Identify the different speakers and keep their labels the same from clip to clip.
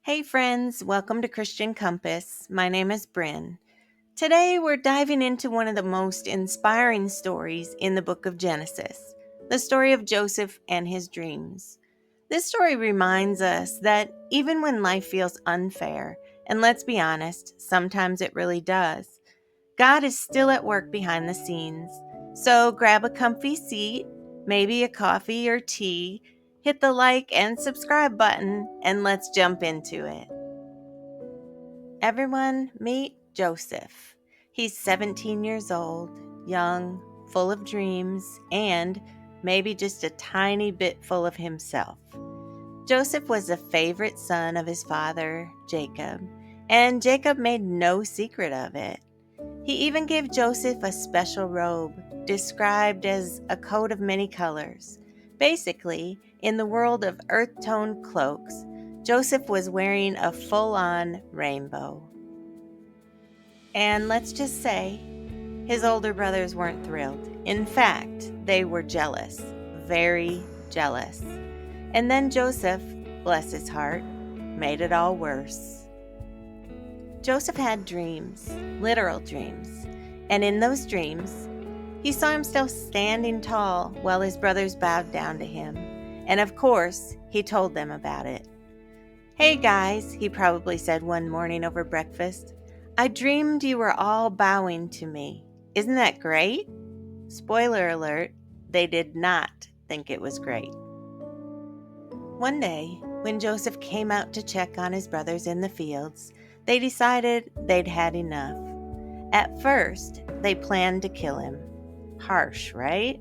Speaker 1: Hey friends, welcome to Christian Compass. My name is Bryn. Today we're diving into one of the most inspiring stories in the book of Genesis, the story of Joseph and his dreams. This story reminds us that even when life feels unfair, and let's be honest, sometimes it really does, God is still at work behind the scenes. So grab a comfy seat, maybe a coffee or tea, hit the like and subscribe button, and let's jump into it. Everyone, meet Joseph. He's 17 years old, young, full of dreams, and maybe just a tiny bit full of himself. Joseph was a favorite son of his father, Jacob, and Jacob made no secret of it. He even gave Joseph a special robe, described as a coat of many colors. Basically, in the world of earth-toned cloaks, Joseph was wearing a full-on rainbow. And let's just say, his older brothers weren't thrilled. In fact, they were jealous, very jealous. And then Joseph, bless his heart, made it all worse. Joseph had dreams, literal dreams, and in those dreams, he saw himself standing tall while his brothers bowed down to him. And of course, he told them about it. "Hey guys," he probably said one morning over breakfast, "I dreamed you were all bowing to me. Isn't that great?" Spoiler alert, they did not think it was great. One day, when Joseph came out to check on his brothers in the fields, they decided they'd had enough. At first, they planned to kill him. Harsh, right?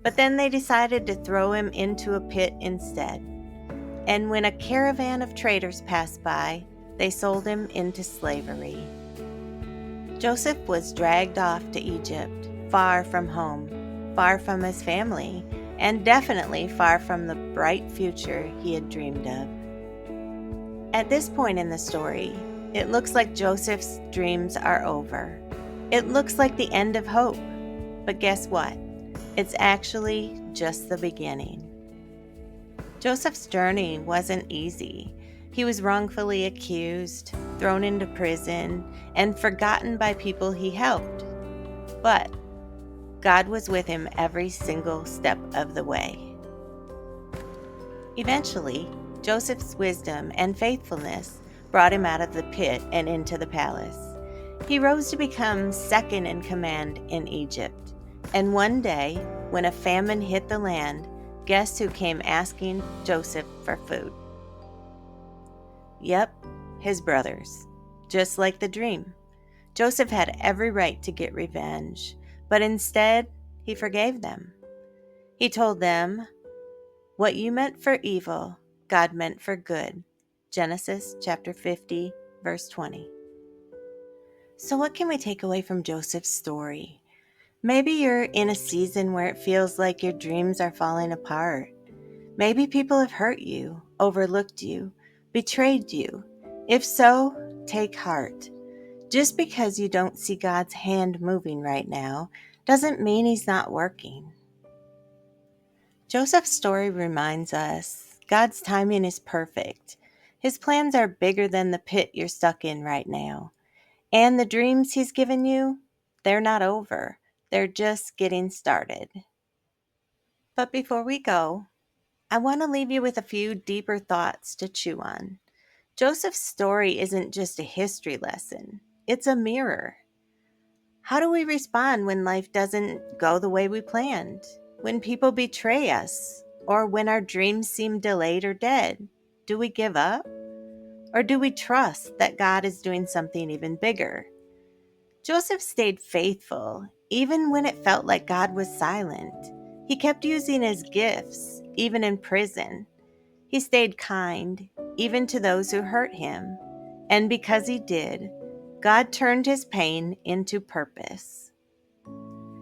Speaker 1: But then they decided to throw him into a pit instead. And when a caravan of traders passed by, they sold him into slavery. Joseph was dragged off to Egypt, far from home, far from his family, and definitely far from the bright future he had dreamed of. At this point in the story, it looks like Joseph's dreams are over. It looks like the end of hope. But guess what? It's actually just the beginning. Joseph's journey wasn't easy. He was wrongfully accused, thrown into prison, and forgotten by people he helped. But God was with him every single step of the way. Eventually, Joseph's wisdom and faithfulness brought him out of the pit and into the palace. He rose to become second in command in Egypt. And one day, when a famine hit the land, guess who came asking Joseph for food? Yep, his brothers. Just like the dream. Joseph had every right to get revenge, but instead, he forgave them. He told them, "What you meant for evil, God meant for good." Genesis chapter 50, verse 20. So what can we take away from Joseph's story? Maybe you're in a season where it feels like your dreams are falling apart. Maybe people have hurt you, overlooked you, betrayed you. If so, take heart. Just because you don't see God's hand moving right now doesn't mean He's not working. Joseph's story reminds us God's timing is perfect. His plans are bigger than the pit you're stuck in right now. And the dreams He's given you, they're not over. They're just getting started. But before we go, I want to leave you with a few deeper thoughts to chew on. Joseph's story isn't just a history lesson, it's a mirror. How do we respond when life doesn't go the way we planned? When people betray us? Or when our dreams seem delayed or dead? Do we give up? Or do we trust that God is doing something even bigger? Joseph stayed faithful, even when it felt like God was silent. He kept using his gifts, even in prison. He stayed kind, even to those who hurt him. And because he did, God turned his pain into purpose.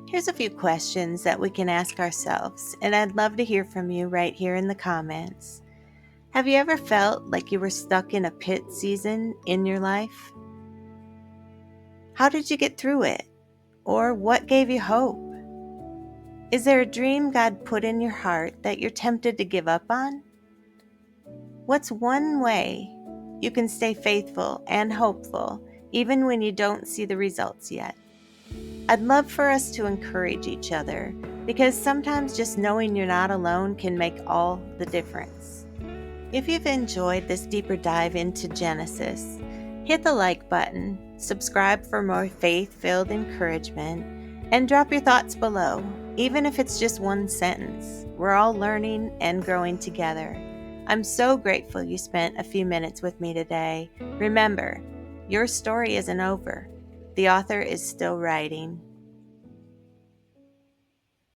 Speaker 1: Here's a few questions that we can ask ourselves, and I'd love to hear from you right here in the comments. Have you ever felt like you were stuck in a pit season in your life? How did you get through it? Or what gave you hope? Is there a dream God put in your heart that you're tempted to give up on? What's one way You can stay faithful and hopeful even when you don't see the results yet. I'd love for us to encourage each other because sometimes just knowing you're not alone can make all the difference. If you've enjoyed this deeper dive into Genesis, hit the like button, subscribe for more faith-filled encouragement, and drop your thoughts below, even if it's just one sentence. We're all learning and growing together. I'm so grateful you spent a few minutes with me today. Remember, your story isn't over. The author is still writing.